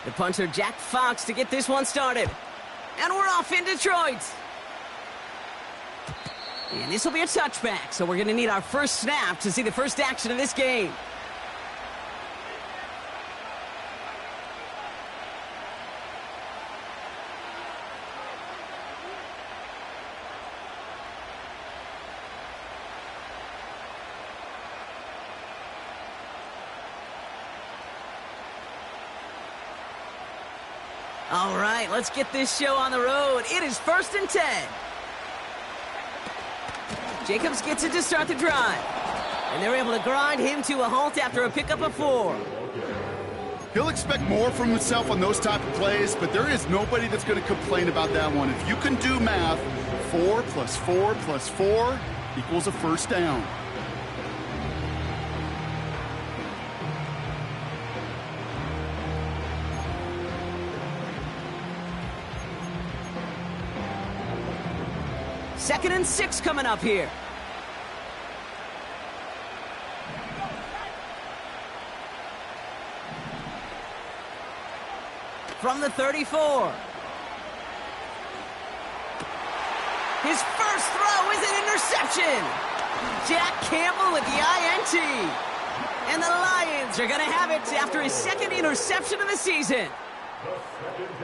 The punter, Jack Fox, to get this one started. And we're off in Detroit. And this will be a touchback, so we're going to need our first snap to see the first action of this game. All right, let's get this show on the road. It is 1st and 10. Jacobs gets it to start the drive. And they're able to grind him to a halt after a pickup of 4. He'll expect more from himself on those type of plays, but there is nobody that's going to complain about that one. If you can do math, 4 plus 4 plus 4 equals a first down. Second and 6 coming up here. From the 34. His first throw is an interception. Jack Campbell with the INT. And the Lions are going to have it after his second interception of the season.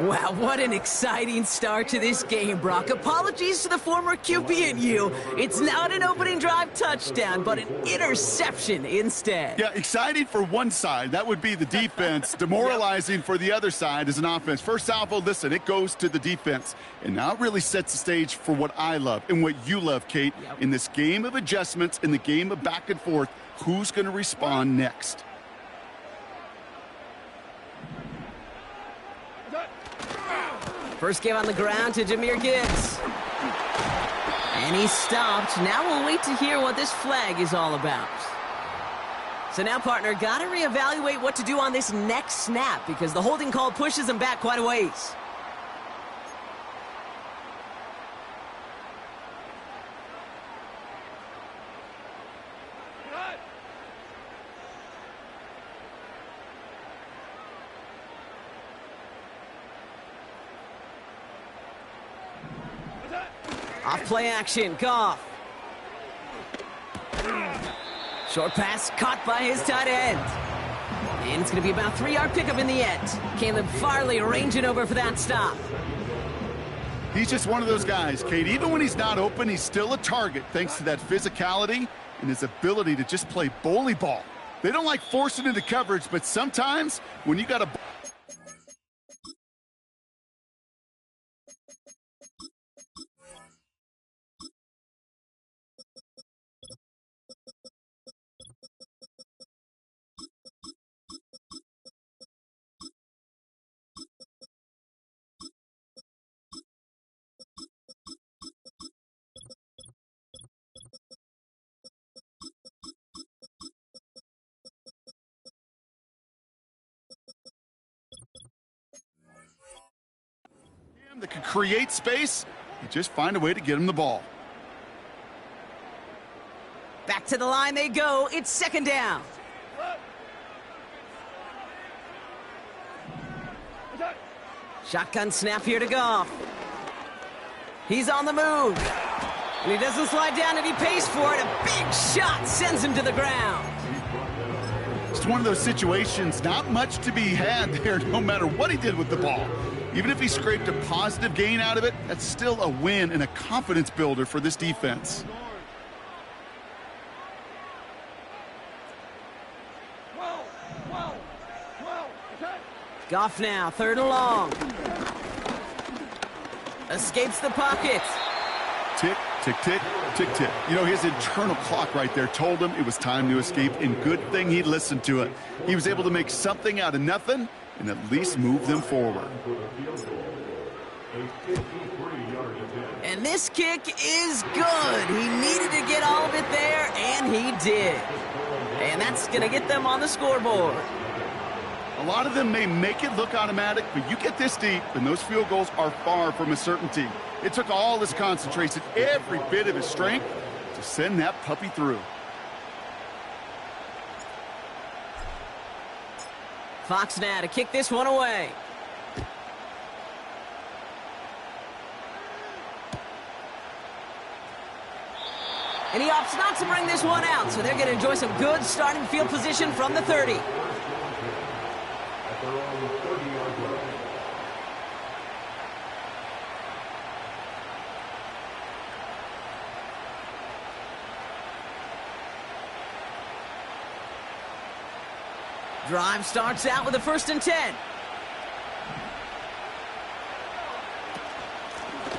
Wow, what an exciting start to this game, Brock. Apologies to the former QB and you. It's not an opening drive touchdown, but an interception instead. Yeah, exciting for one side. That would be the defense. Demoralizing for the other side as an offense. First salvo, listen, it goes to the defense. And now it really sets the stage for what I love and what you love, Kate. In this game of adjustments, in the game of back and forth, who's going to respond next? First give on the ground to Jahmyr Gibbs. And he's stopped. Now we'll wait to hear what this flag is all about. So now, partner, got to reevaluate what to do on this next snap because the holding call pushes him back quite a ways. Off play action, Goff. Short pass caught by his tight end. And it's going to be about a 3-yard pickup in the end. Caleb Farley arranging over for that stop. He's just one of those guys, Kate. Even when he's not open, he's still a target thanks to that physicality and his ability to just play bully ball. They don't like forcing into coverage, but sometimes when you got a that can create space, you just find a way to get him the ball. Back to the line they go. It's second down. Shotgun snap here to Goff. He's on the move. And he doesn't slide down and he pays for it. A big shot sends him to the ground. It's one of those situations, not much to be had there no matter what he did with the ball. Even if he scraped a positive gain out of it, that's still a win and a confidence builder for this defense. Goff now, 3rd and long. Escapes the pocket. Tick, tick, tick, tick, tick. You know, his internal clock right there told him it was time to escape, and good thing he listened to it. He was able to make something out of nothing and at least move them forward. And this kick is good. He needed to get all of it there, and he did. And that's going to get them on the scoreboard. A lot of them may make it look automatic, but you get this deep, and those field goals are far from a certainty. It took all his concentration, every bit of his strength, to send that puppy through. Fox now to kick this one away. And he opts not to bring this one out, so they're going to enjoy some good starting field position from the 30. Drive starts out with a 1st and 10.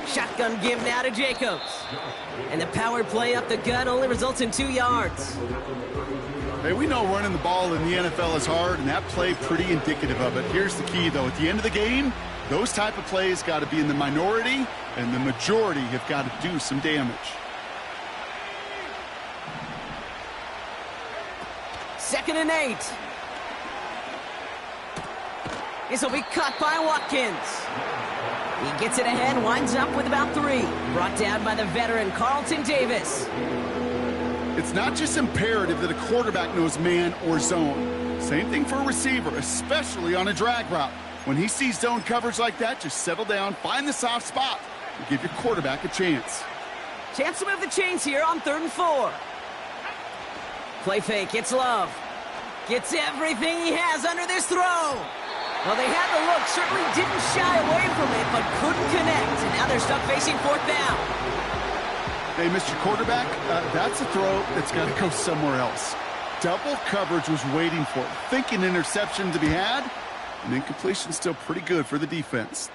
Shotgun give now to Jacobs. And the power play up the gut only results in 2 yards. Hey, we know running the ball in the NFL is hard, and that play pretty indicative of it. Here's the key, though. At the end of the game, those type of plays got to be in the minority, and the majority have got to do some damage. 2nd and 8. This will be caught by Watkins. He gets it ahead, winds up with about 3. Brought down by the veteran Carlton Davis. It's not just imperative that a quarterback knows man or zone. Same thing for a receiver, especially on a drag route. When he sees zone coverage like that, just settle down, find the soft spot, and give your quarterback a chance. Chance to move the chains here on 3rd and 4. Play fake, it's Love. Gets everything he has under this throw. Well, they had the look, certainly didn't shy away from it, but couldn't connect. And now they're stuck facing 4th down. Hey, Mr. Quarterback, that's a throw that's got to go somewhere else. Double coverage was waiting for it. Thinking interception to be had, and incompletion still pretty good for the defense.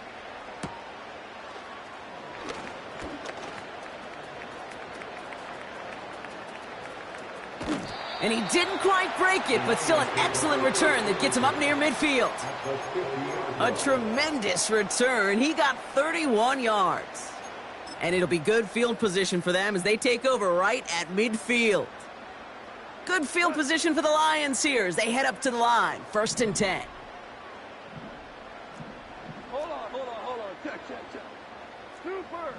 And he didn't quite break it, but still an excellent return that gets him up near midfield. A tremendous return. He got 31 yards. And it'll be good field position for them as they take over right at midfield. Good field position for the Lions here as they head up to the line. 1st and 10. Hold on. Check. Super.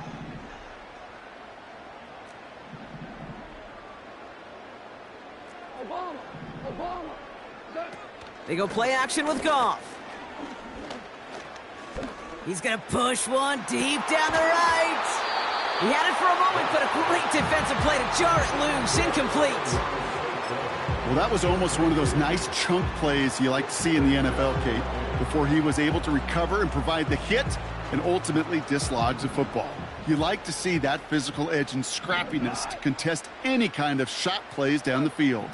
Obama. They go play action with Goff. He's going to push one deep down the right. He had it for a moment, but a great defensive play to jar it loose. Incomplete. Well, that was almost one of those nice chunk plays you like to see in the NFL, Kate, before he was able to recover and provide the hit and ultimately dislodge the football. You like to see that physical edge and scrappiness to contest any kind of shot plays down the field.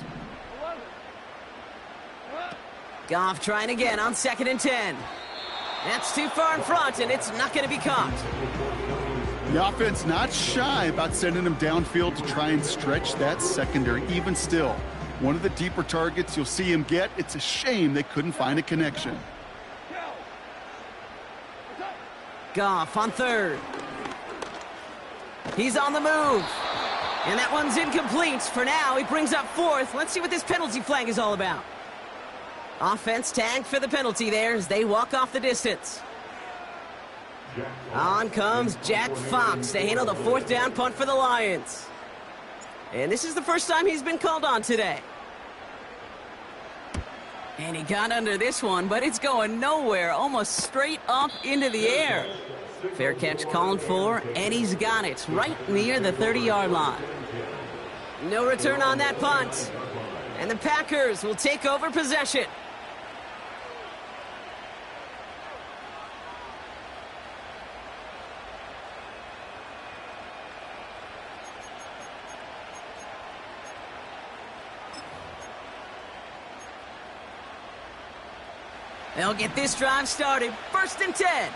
Goff trying again on 2nd and 10. That's too far in front, and it's not going to be caught. The offense not shy about sending him downfield to try and stretch that secondary. Even still, one of the deeper targets you'll see him get. It's a shame they couldn't find a connection. Goff on 3rd. He's on the move. And that one's incomplete. For now, he brings up 4th. Let's see what this penalty flag is all about. Offense tagged for the penalty there as they walk off the distance. On comes Jack Fox to handle the 4th down punt for the Lions. And this is the first time he's been called on today. And he got under this one, but it's going nowhere, almost straight up into the air. Fair catch called for, and he's got it right near the 30-yard line. No return on that punt. And the Packers will take over possession. They'll get this drive started. 1st and 10.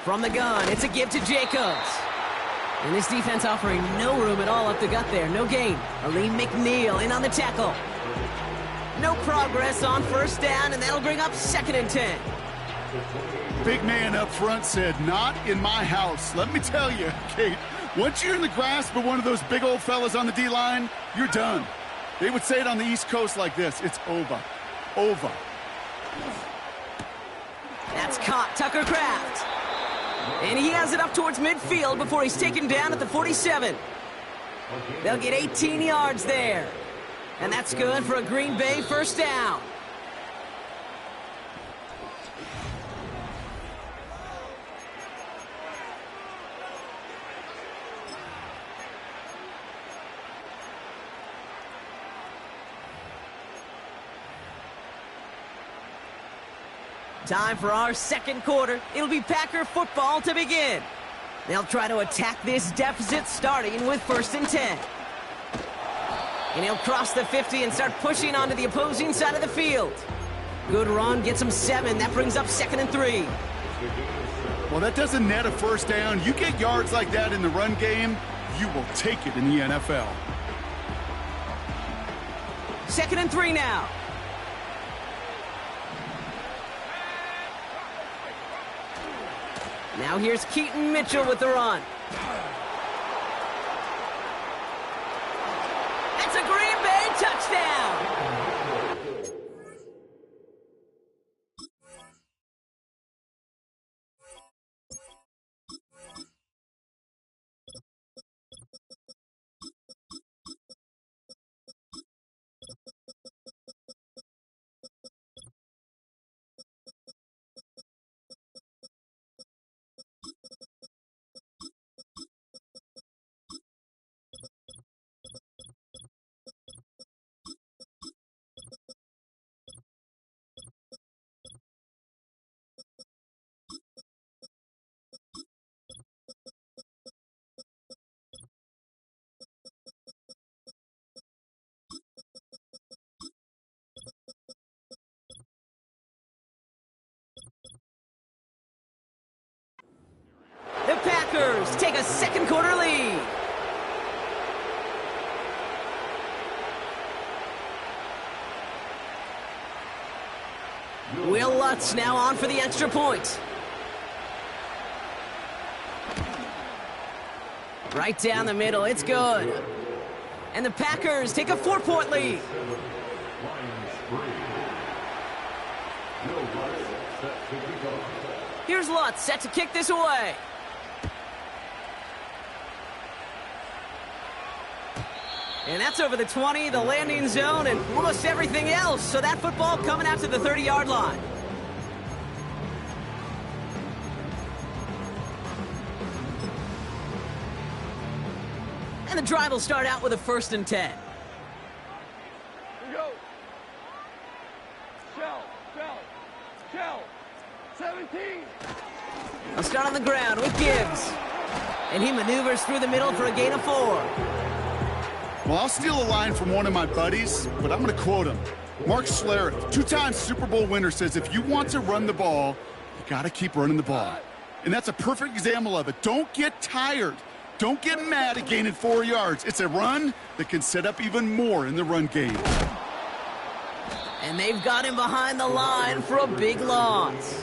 From the gun, it's a give to Jacobs. And this defense offering no room at all up the gut there. No gain. Aleem McNeil in on the tackle. No progress on 1st down, and that'll bring up 2nd and 10. Big man up front said, "Not in my house." Let me tell you, Kate, once you're in the grasp of one of those big old fellas on the D-line, you're done. They would say it on the East Coast like this: it's over. Over. That's caught. Tucker Kraft. And he has it up towards midfield before he's taken down at the 47. They'll get 18 yards there. And that's good for a Green Bay 1st down. Time for our second quarter. It'll be Packer football to begin. They'll try to attack this deficit starting with 1st and 10. And he'll cross the 50 and start pushing onto the opposing side of the field. Good run, gets him 7. That brings up 2nd and 3. Well, that doesn't net a first down. You get yards like that in the run game, you will take it in the NFL. 2nd and 3 now. Now here's Keaton Mitchell with the run. That's a Green Bay touchdown! The Packers take a second quarter lead. Will Lutz now on for the extra point. Right down the middle, it's good. And the Packers take a 4-point lead. Here's Lutz set to kick this away. And that's over the 20, the landing zone, and almost everything else. So that football coming out to the 30-yard line. And the drive will start out with a 1st and 10. Here we go. Shell. 17. I'll start on the ground with Gibbs. And he maneuvers through the middle for a gain of 4. Well, I'll steal a line from one of my buddies, but I'm going to quote him. Mark Schlereth, 2-time Super Bowl winner, says if you want to run the ball, you got to keep running the ball. And that's a perfect example of it. Don't get tired. Don't get mad at gaining 4 yards. It's a run that can set up even more in the run game. And they've got him behind the line for a big loss.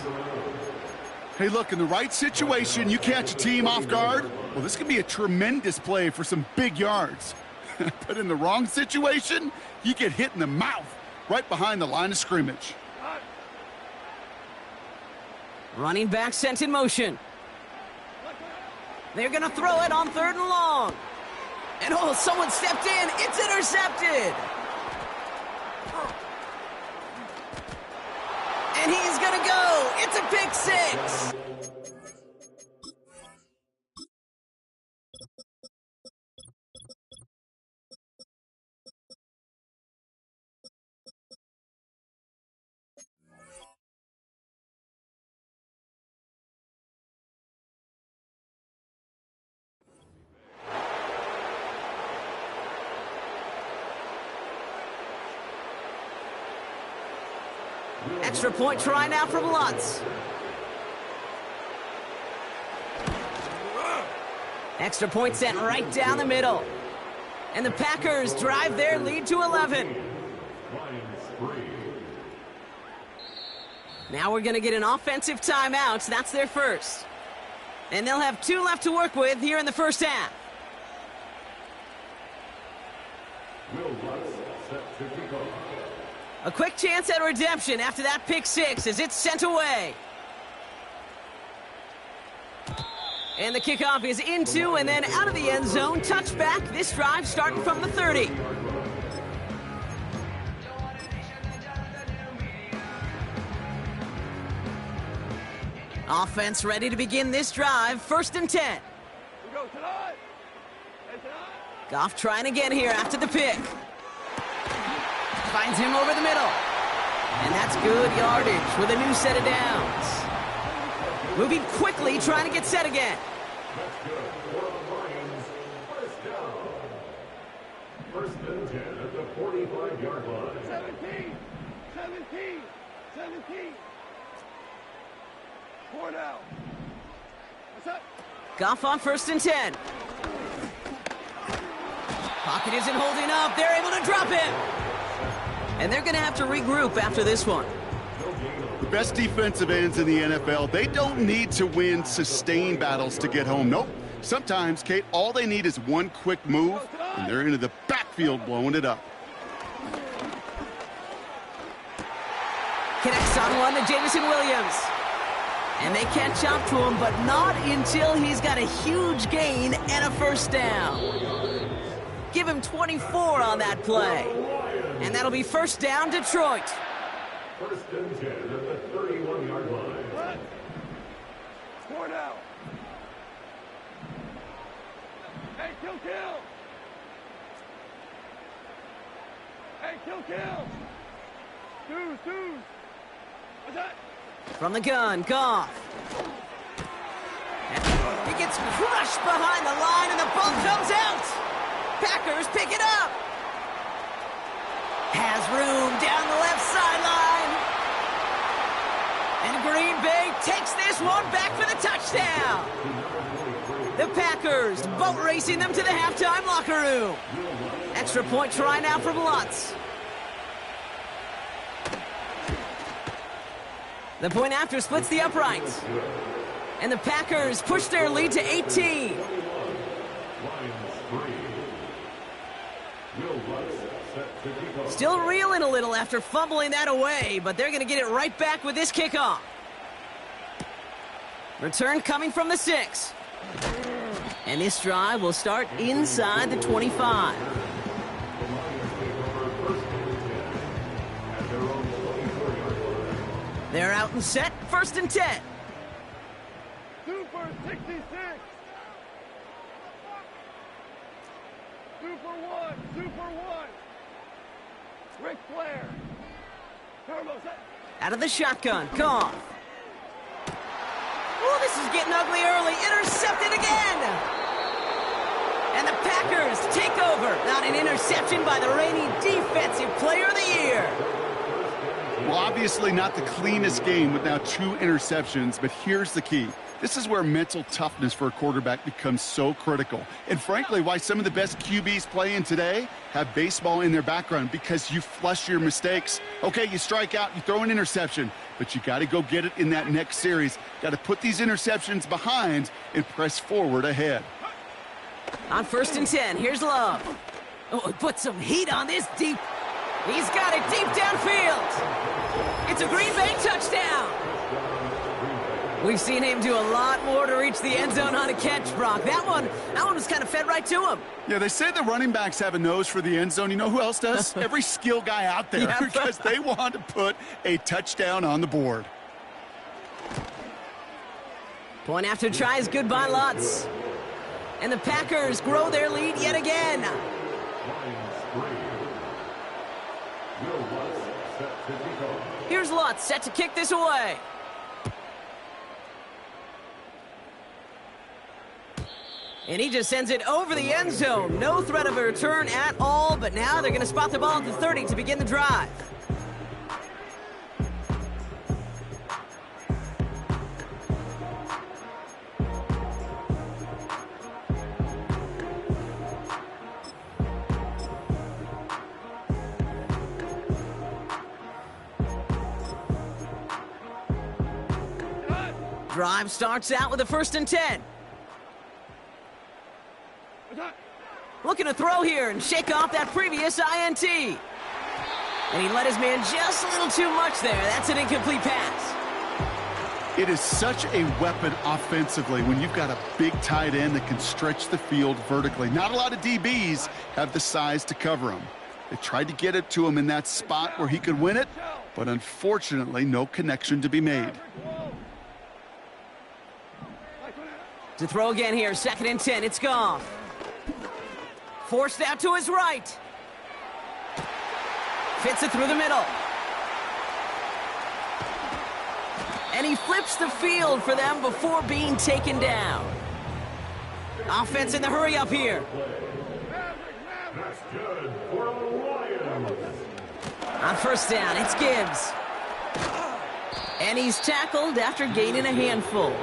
Hey, look, in the right situation, you catch a team off guard. Well, this could be a tremendous play for some big yards. But in the wrong situation, you get hit in the mouth right behind the line of scrimmage. Running back sent in motion. They're going to throw it on 3rd and long. And oh, someone stepped in. It's intercepted. And he's going to go. It's a pick 6. Extra point try now from Lutz. Extra point sent right down the middle. And the Packers drive their lead to 11. Now we're going to get an offensive timeout. That's their first. And they'll have 2 left to work with here in the first half. A quick chance at redemption after that pick 6 as it's sent away. And the kickoff is into and then out of the end zone. Touchback. This drive starting from the 30. Offense ready to begin this drive. 1st and 10. We go tonight. Hey, tonight. Goff trying again here after the pick. Finds him over the middle. And that's good yardage with a new set of downs. Moving quickly, trying to get set again. That's good. For the Lions, first down. First and 10 at the 45-yard line. 17. 4 down. What's up? Goff on first and 10. Pocket isn't holding up. They're able to drop him. And they're going to have to regroup after this one. The best defensive ends in the NFL, they don't need to win sustained battles to get home. Nope. Sometimes, Kate, all they need is one quick move, and they're into the backfield blowing it up. Connects on one to Jameson Williams. And they catch up to him, but not until he's got a huge gain and a first down. Give him 24 on that play. And that'll be first down, Detroit. First and 10 at the 31-yard line. What? 4 down. Hey, kill. Hey, kill. Deuce. What's that? From the gun, Goff. And he gets crushed behind the line, and the ball comes out. Packers pick it up. Has room down the left sideline. And Green Bay takes this one back for the touchdown. The Packers boat racing them to the halftime locker room. Extra point try now from Lutz. The point after splits the uprights. And the Packers push their lead to 18. Still reeling a little after fumbling that away, but they're going to get it right back with this kickoff. Return coming from the 6. And this drive will start inside the 25. They're out and set, first and 10. Super 66. Super 1. Ric Flair. Turbo set. Out of the shotgun, Goff. Oh, this is getting ugly early. Intercepted again. And the Packers take over. Not an interception by the reigning Defensive Player of the Year. Well, obviously not the cleanest game with now 2 interceptions, but here's the key. This is where mental toughness for a quarterback becomes so critical. And frankly, why some of the best QBs playing today have baseball in their background, because you flush your mistakes. Okay, you strike out, you throw an interception, but you got to go get it in that next series. Got to put these interceptions behind and press forward ahead. On first and 10, here's Love. Oh, put some heat on this deep. He's got it deep downfield. It's a Green Bay touchdown. We've seen him do a lot more to reach the end zone on a catch, Brock. That one was kind of fed right to him. Yeah, they say the running backs have a nose for the end zone. You know who else does? Every skill guy out there, Yeah. because they want to put a touchdown on the board. Point after try is good by Lutz. And the Packers grow their lead yet again. Here's Lutz set to kick this away. And he just sends it over the end zone. No threat of a return at all, but now they're going to spot the ball at the 30 to begin the drive. Drive starts out with a first and 10. Looking to throw here and shake off that previous INT. And he let his man just a little too much there. That's an incomplete pass. It is such a weapon offensively when you've got a big tight end that can stretch the field vertically. Not a lot of DBs have the size to cover him. They tried to get it to him in that spot where he could win it, but unfortunately, no connection to be made. To throw again here, second and 10. It's Goff. Forced out to his right. Fits it through the middle. he flips the field for them before being taken down. Offense in the hurry up here. That's good for the Lions. On first down, it's Gibbs. And he's tackled after gaining a handful.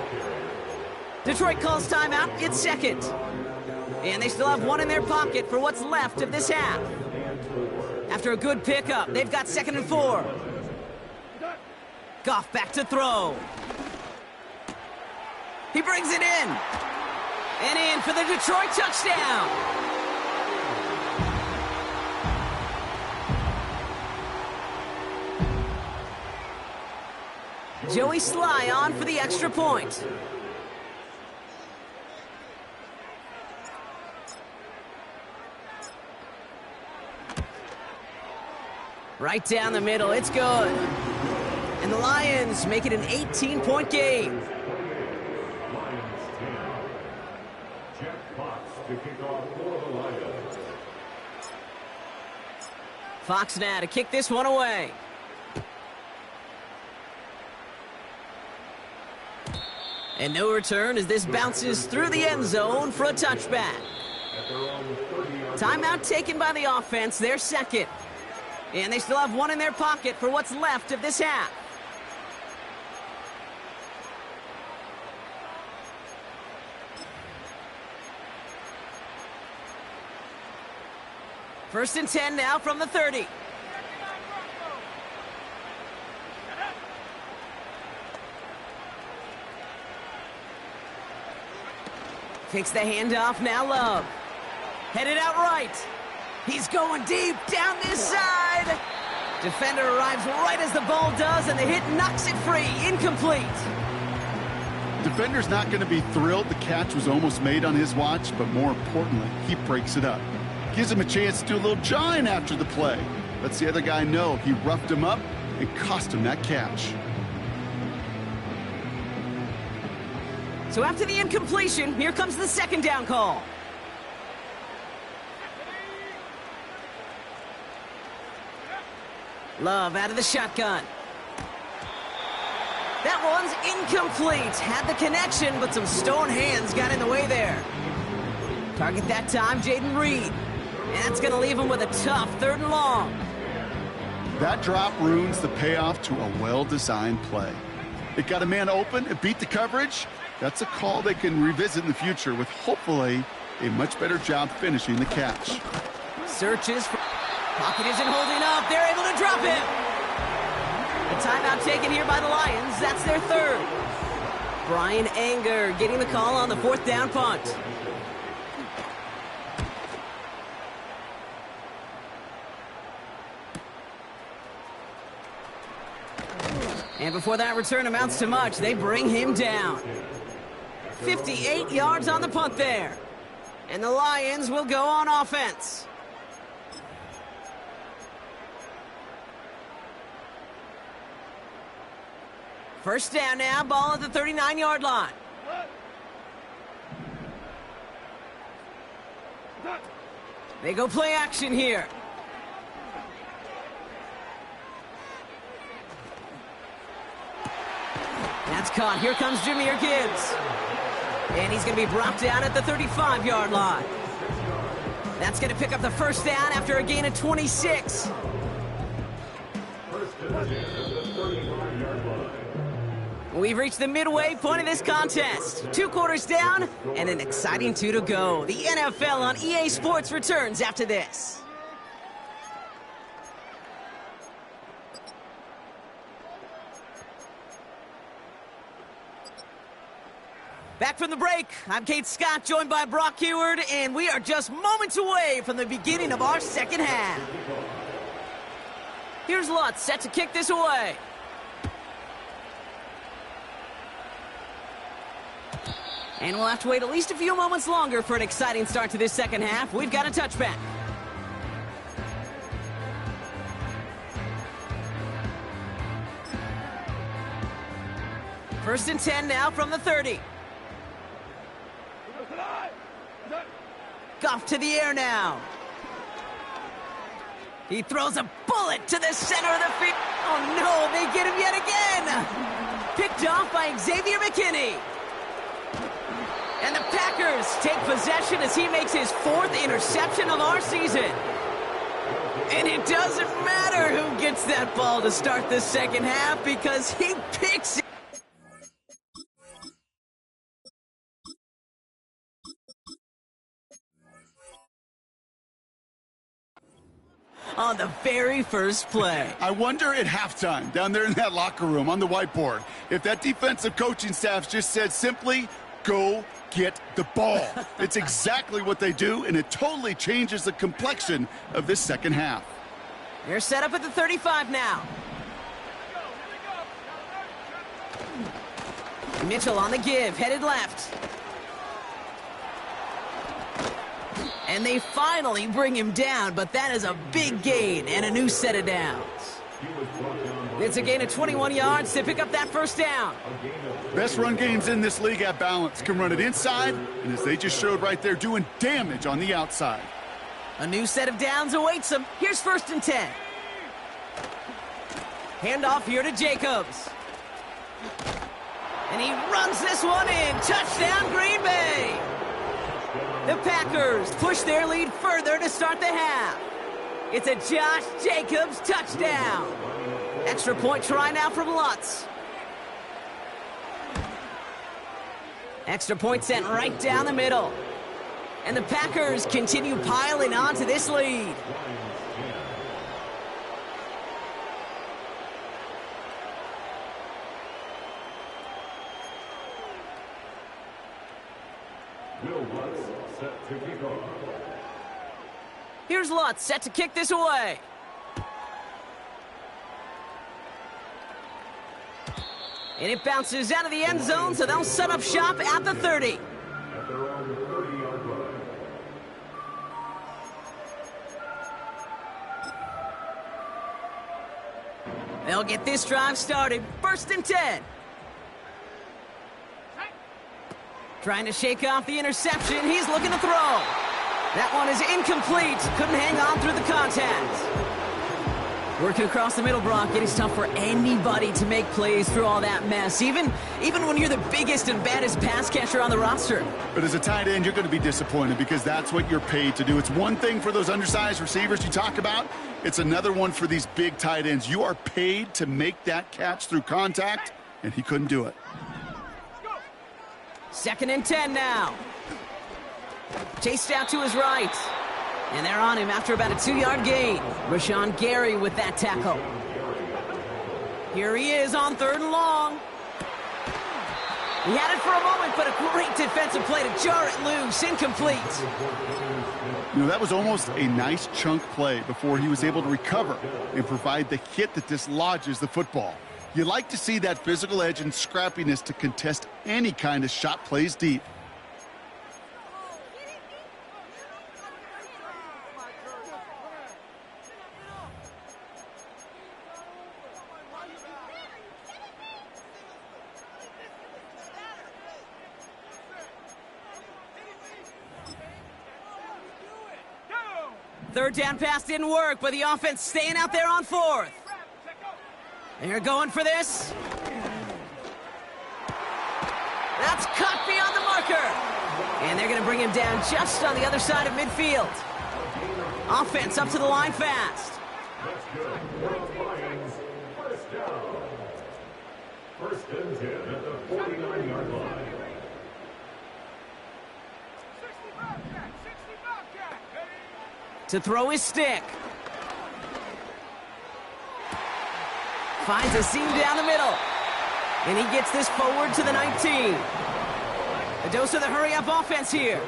Detroit calls timeout. It's second. And they still have one in their pocket for what's left of this half. After a good pickup, they've got 2nd and 4. Goff back to throw. He brings it in. And in for the Detroit touchdown. Joey Sly on for the extra point. Right down the middle, it's good. And the Lions make it an 18-point game. Lions 10. Jeff Fox to kick off for the Lions. Fox now to kick this one away. And no return as this bounces through the end zone for a touchback. Timeout taken by the offense, their second. And they still have one in their pocket for what's left of this half. First and 10 now from the 30. Takes the handoff, now Love. Headed out right. He's going deep down this side. Defender arrives right as the ball does, and the hit knocks it free. Incomplete. Defender's not going to be thrilled the catch was almost made on his watch, but more importantly, he breaks it up. Gives him a chance to do a little jawing after the play. Lets the other guy know he roughed him up and cost him that catch. So after the incompletion, here comes the second down call. Love out of the shotgun. That one's incomplete. Had the connection, but some stone hands got in the way there. Target that time, Jaden Reed. And that's going to leave him with a tough 3rd and long. That drop ruins the payoff to a well-designed play. It got a man open, it beat the coverage. That's a call they can revisit in the future with hopefully a much better job finishing the catch. Searches for... Pocket isn't holding up. They're able to drop him. The timeout taken here by the Lions. That's their 3rd. Brian Anger getting the call on the 4th down punt. And before that return amounts to much, they bring him down. 58 yards on the punt there. And the Lions will go on offense. First down now, ball at the 39-yard line. They go play action here. That's caught. Here comes Jahmyr Gibbs. And he's going to be brought down at the 35-yard line. That's going to pick up the first down after a gain of 26. First and 10 at the 35-yard line. We've reached the midway point of this contest. 2 quarters down and an exciting 2 to go. The NFL on EA Sports returns after this. Back from the break, I'm Kate Scott, joined by Brock Heward, and we are just moments away from the beginning of our second half. Here's Lutz set to kick this away. And we'll have to wait at least a few moments longer for an exciting start to this second half. We've got a touchback. First and 10 now from the 30. Goff to the air now. He throws a bullet to the center of the field. Oh no, they get him yet again. picked off by Xavier McKinney. And the Packers take possession as he makes his 4th interception of our season. And it doesn't matter who gets that ball to start the second half because he picks it. On the very first play. I wonder at halftime, down there in that locker room on the whiteboard, if that defensive coaching staff just said simply, go get the ball. It's exactly what they do, and it totally changes the complexion of this second half. They're set up at the 35 now. Mitchell on the give, headed left. And they finally bring him down, but that is a big gain and a new set of downs. It's a gain of 21 yards to pick up that first down. Best run games in this league at balance. Can run it inside, and as they just showed right there, doing damage on the outside. A new set of downs awaits him. Here's 1st and 10. Handoff here to Jacobs. And he runs this one in. Touchdown, Green Bay. The Packers push their lead further to start the half. It's a Josh Jacobs touchdown. Extra point try now from Lutz. Extra point sent right down the middle. And the Packers continue piling on to this lead. Here's Lutz set to kick this away. And it bounces out of the end zone, so they'll set up shop at the 30. They'll get this drive started. 1st and 10. Trying to shake off the interception. He's looking to throw. That one is incomplete. Couldn't hang on through the contact. Working across the middle, Brock. It is tough for anybody to make plays through all that mess, even when you're the biggest and baddest pass catcher on the roster. But as a tight end, you're going to be disappointed because that's what you're paid to do. It's one thing for those undersized receivers you talk about. It's another one for these big tight ends. You are paid to make that catch through contact, and he couldn't do it. 2nd and 10 now. Chased out to his right. And they're on him after about a 2-yard gain. Rashawn Gary with that tackle. Here he is on 3rd and long. He had it for a moment, but a great defensive play to jar it loose. Incomplete. You know, that was almost a nice chunk play before he was able to recover and provide the hit that dislodges the football. You like to see that physical edge and scrappiness to contest any kind of shot plays deep. Third down pass didn't work, but the offense staying out there on 4th. They're going for this. That's caught beyond the marker. And they're going to bring him down just on the other side of midfield. Offense up to the line fast. First and 10 at the 49-yard line. To throw his stick. Finds a seam down the middle. And he gets this forward to the 19. A dose of the hurry-up offense here.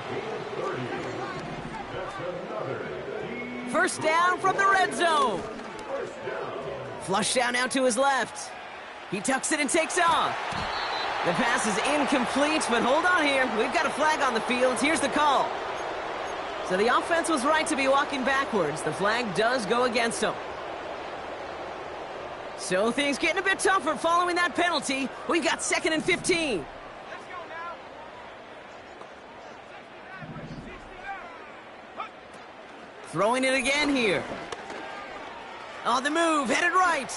First down from the red zone. Flush down out to his left. He tucks it and takes off. The pass is incomplete, but hold on here. We've got a flag on the field. Here's the call. So the offense was right to be walking backwards. The flag does go against them. So things getting a bit tougher following that penalty. We've got 2nd and 15. Throwing it again here. On the move, headed right.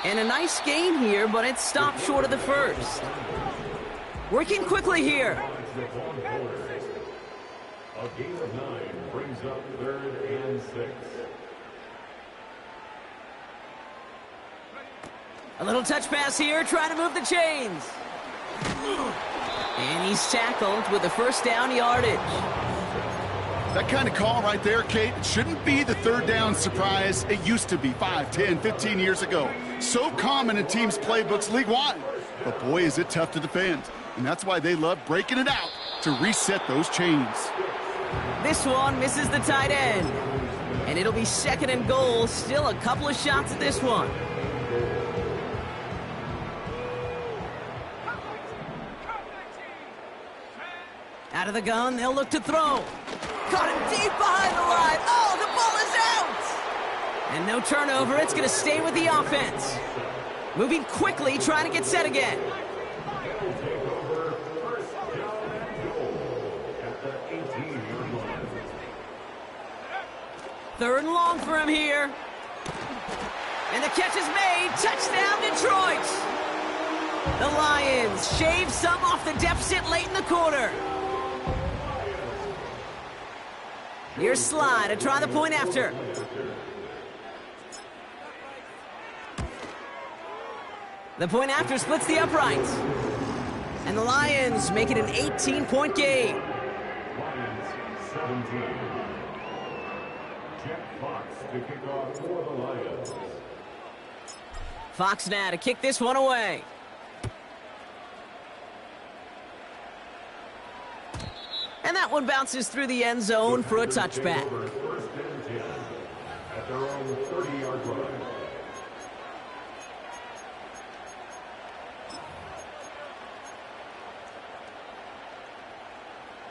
And a nice gain here, but it stopped short of the first. Working quickly here. A gain of 9 brings up 3rd and 6. A little touch pass here, trying to move the chains. And he's tackled with the first down yardage. That kind of call right there, Kate, it shouldn't be the 3rd down surprise. It used to be 5, 10, 15 years ago. So common in teams' playbooks league-wide. But boy, is it tough to defend. And that's why they love breaking it out to reset those chains. This one misses the tight end. And it'll be 2nd and goal. Still a couple of shots at this one. Out of the gun, they'll look to throw. Caught him deep behind the line. Oh, the ball is out! And no turnover, it's going to stay with the offense. Moving quickly, trying to get set again. They'll take over 1st down and goal at the 18-yard line. 3rd and long for him here. And the catch is made. Touchdown, Detroit! The Lions shave some off the deficit late in the quarter. Here's Sly to try the point after. The point after splits the uprights. And the Lions make it an 18-point game. Lions 17. Jack Fox to kick off for the Lions. Fox now to kick this one away. And that one bounces through the end zone for a touchback. 1st and 10 at their own 30-yard line.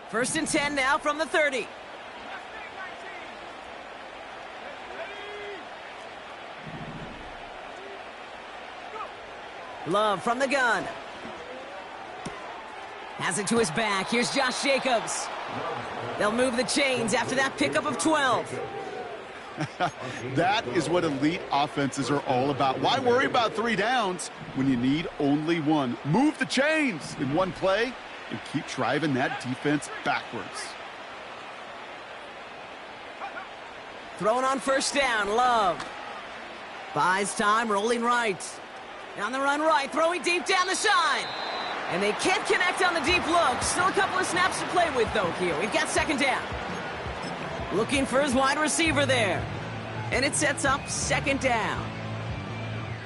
First and 10 now from the 30. Love from the gun. Has it to his back. Here's Josh Jacobs. They'll move the chains after that pickup of 12. That is what elite offenses are all about. Why worry about 3 downs when you need only 1? Move the chains in one play and keep driving that defense backwards. Throwing on 1st down, Love. Buys time, rolling right. On the run right, throwing deep down the side. And they can't connect on the deep look. Still a couple of snaps to play with, though, here. We've got 2nd down. Looking for his wide receiver there. And it sets up 2nd down.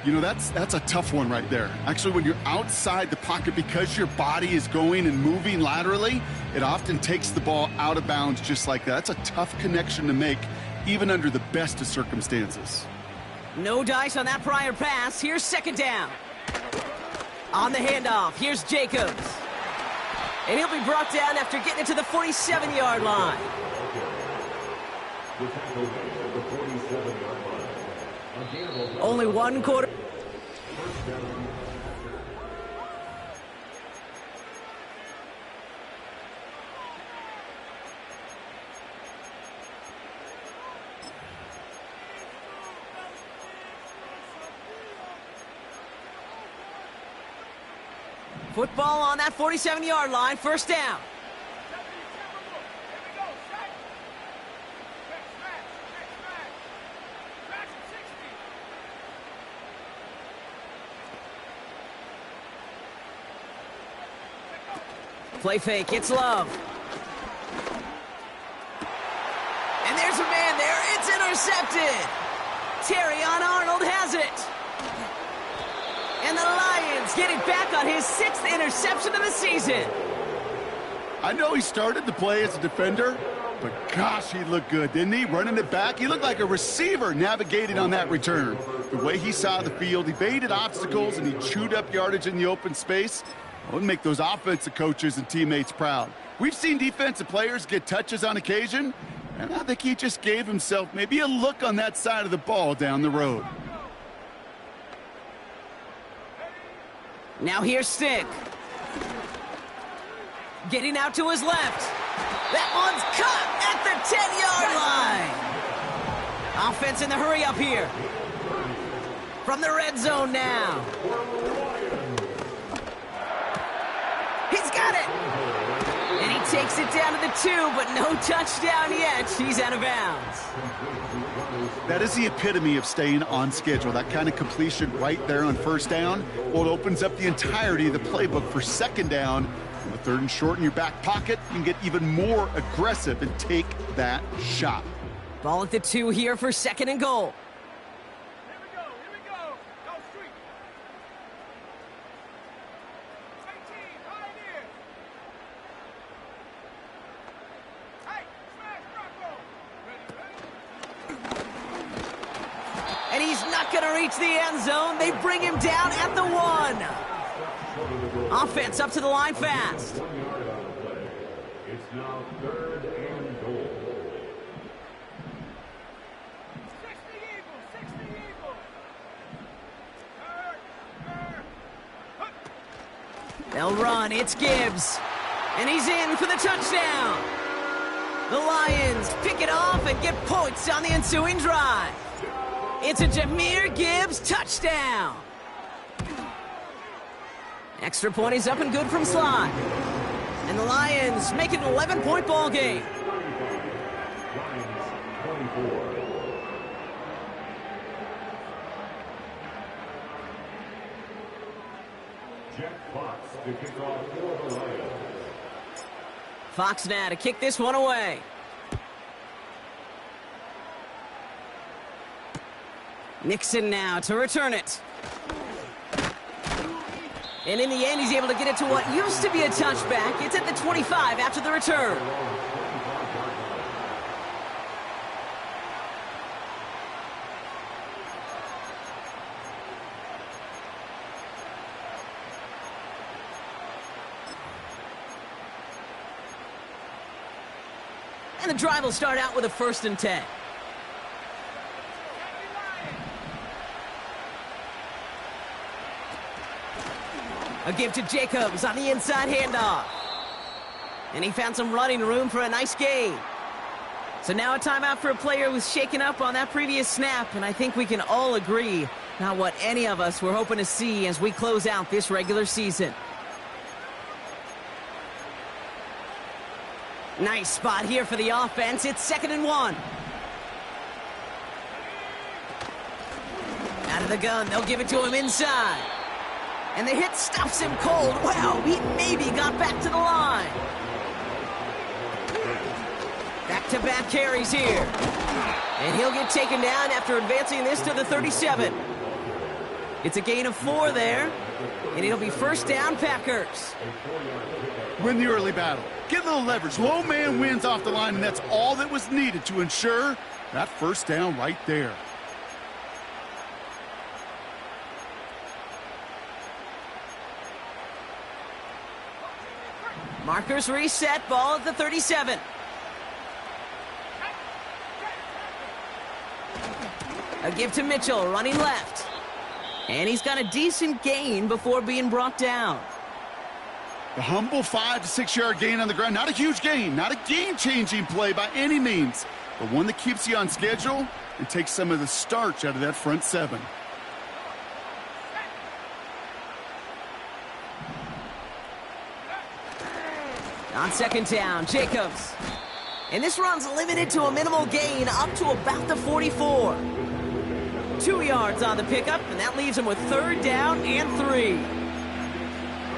You know, that's a tough one right there. Actually, when you're outside the pocket because your body is going and moving laterally, it often takes the ball out of bounds just like that. That's a tough connection to make, even under the best of circumstances. No dice on that prior pass. Here's 2nd down. On the handoff, here's Jacobs. And he'll be brought down after getting it to the 47-yard line. Only 1 quarter. Football on that 47-yard line, 1st down. Play fake, it's Love. And there's a man there, it's intercepted. Terrion Arnold has it. And the Lions get it back on his 6th interception of the season. I know he started to play as a defender, but gosh, he looked good, didn't he? Running it back, he looked like a receiver navigating on that return. The way he saw the field, he evaded obstacles, and he chewed up yardage in the open space. It would make those offensive coaches and teammates proud. We've seen defensive players get touches on occasion, and I think he just gave himself maybe a look on that side of the ball down the road. Now here's Stick. Getting out to his left. That one's cut at the 10-yard line. Offense in the hurry up here. From the red zone now. He's got it. And he takes it down to the 2, but no touchdown yet. He's out of bounds. That is the epitome of staying on schedule. That kind of completion right there on first down. Well, it opens up the entirety of the playbook for second down. On the 3rd and short in your back pocket, you can get even more aggressive and take that shot. Ball at the 2 here for 2nd and goal. Here we go. Go street. 18, Pioneers. Hey, smash Rocco. Ready? And he's not going to reach the end zone. They bring him down at the 1. Offense up to the line fast. 1 yard on the play. It's now 3rd and goal. 60 Eagles. They'll run. It's Gibbs. And he's in for the touchdown. The Lions pick it off and get points on the ensuing drive. It's a Jahmyr Gibbs touchdown. Extra point is up and good from slot. And the Lions make it an 11-point ball game. Lions 24. Jack Fox to kick off for the Lions. Fox now to kick this one away. Nixon now to return it. And in the end, he's able to get it to what used to be a touchback. It's at the 25 after the return. And the drive will start out with a 1st and 10. A give to Jacobs on the inside handoff. And he found some running room for a nice gain. So now a timeout for a player who's shaken up on that previous snap, and I think we can all agree not what any of us were hoping to see as we close out this regular season. Nice spot here for the offense. It's 2nd and 1. Out of the gun, they'll give it to him inside. And the hit stuffs him cold. Wow, he maybe got back to the line. Back-to-back carries here. And he'll get taken down after advancing this to the 37. It's a gain of 4 there. And it'll be 1st down, Packers. Win the early battle. Get a little leverage. Low man wins off the line, and that's all that was needed to ensure that 1st down right there. Markers reset, ball at the 37. A give to Mitchell, running left. And he's got a decent gain before being brought down. The humble 5 to 6 yard gain on the ground. Not a huge gain, not a game-changing play by any means, but one that keeps you on schedule and takes some of the starch out of that front 7. On 2nd down, Jacobs. And this run's limited to a minimal gain up to about the 44. 2 yards on the pickup, and that leaves him with 3rd down and 3.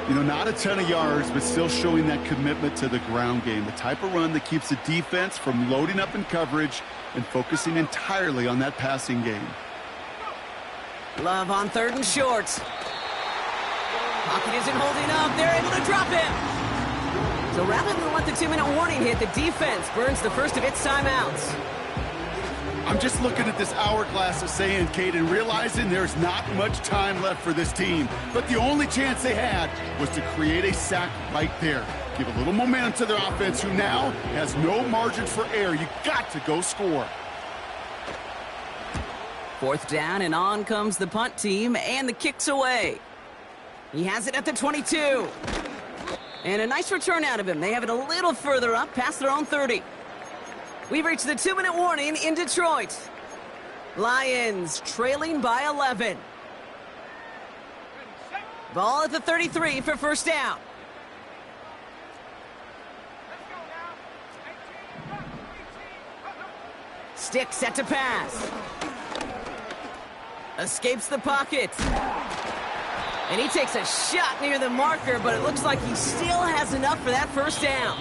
You know, not a ton of yards, but still showing that commitment to the ground game. The type of run that keeps the defense from loading up in coverage and focusing entirely on that passing game. Love on 3rd and short. Pocket isn't holding up. They're able to drop him. So rather than let the 2-minute warning hit, the defense burns the first of its timeouts. I'm just looking at this hourglass of saying, Kate, and realizing there's not much time left for this team. But the only chance they had was to create a sack right there. Give a little momentum to their offense, who now has no margin for error. You got to go score. 4th down, and on comes the punt team, and the kick's away. He has it at the 22. And a nice return out of him. They have it a little further up, past their own 30. We've reached the 2-minute warning in Detroit. Lions trailing by 11. Ball at the 33 for first down. Let's go now. 18, 18. Stick set to pass. Escapes the pocket. And he takes a shot near the marker, but it looks like he still has enough for that first down.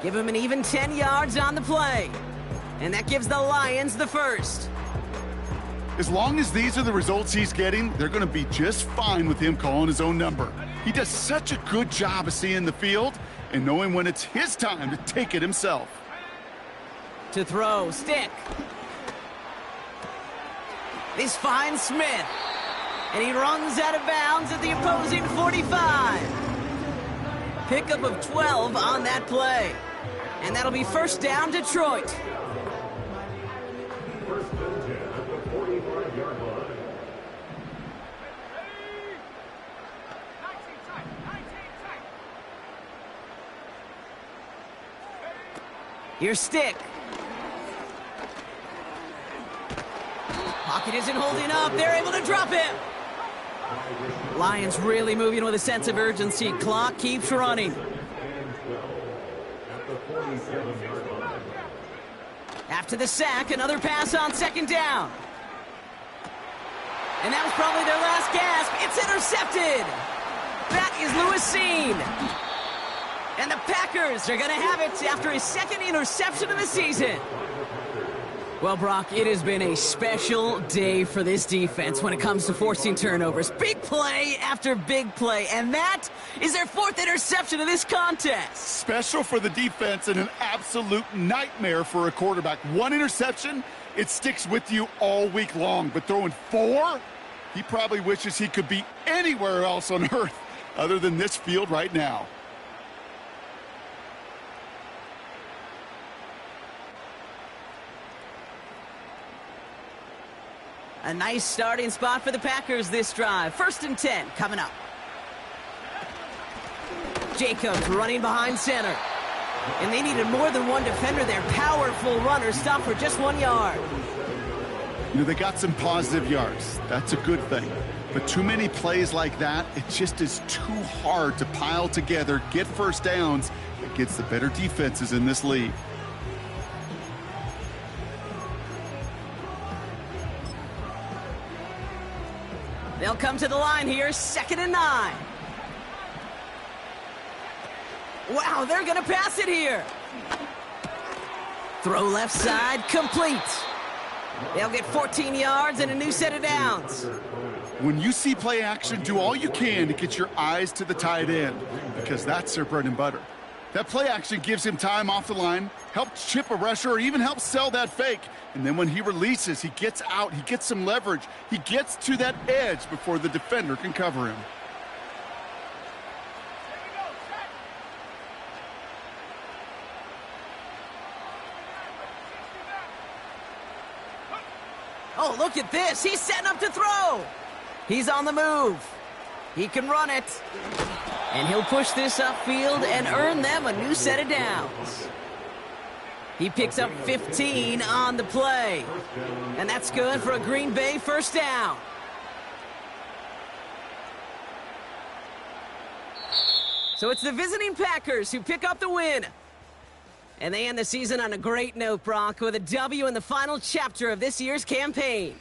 Give him an even 10 yards on the play. And that gives the Lions the first. As long as these are the results he's getting, they're going to be just fine with him calling his own number. He does such a good job of seeing the field and knowing when it's his time to take it himself. To throw, stick. This finds Smith. And he runs out of bounds at the opposing 45. Pickup of 12 on that play. And that'll be first down, Detroit. First and 10 at the 45-yard line. 19 tight. 19 tight. Here's Stick. Pocket isn't holding up. They're able to drop him. Lions really moving with a sense of urgency. Clock keeps running. And 12 at the 47-yard line. After the sack, another pass on second down. And that was probably their last gasp. It's intercepted. That is Lewisine. And the Packers are going to have it after his second interception of the season. Well, Brock, it has been a special day for this defense when it comes to forcing turnovers. Big play after big play, and that is their fourth interception of this contest. Special for the defense and an absolute nightmare for a quarterback. One interception, it sticks with you all week long. But throwing 4, he probably wishes he could be anywhere else on earth other than this field right now. A nice starting spot for the Packers this drive. First and 10 coming up. Jacobs running behind center. And they needed more than one defender there. Powerful runner stopped for just 1 yard. You know, they got some positive yards. That's a good thing. But too many plays like that, it just is too hard to pile together, get first downs against the better defenses in this league. They'll come to the line here, 2nd and 9. Wow, they're going to pass it here. Throw left side, complete. They'll get 14 yards and a new set of downs. When you see play action, do all you can to get your eyes to the tight end, because that's their bread and butter. That play action gives him time off the line, helps chip a rusher, or even helps sell that fake. And then when he releases, he gets out, he gets some leverage. He gets to that edge before the defender can cover him. Oh, look at this. He's setting up to throw. He's on the move. He can run it. And he'll push this upfield and earn them a new set of downs. He picks up 15 on the play. And that's good for a Green Bay first down. So it's the visiting Packers who pick up the win. And they end the season on a great note, Brock, with a W in the final chapter of this year's campaign.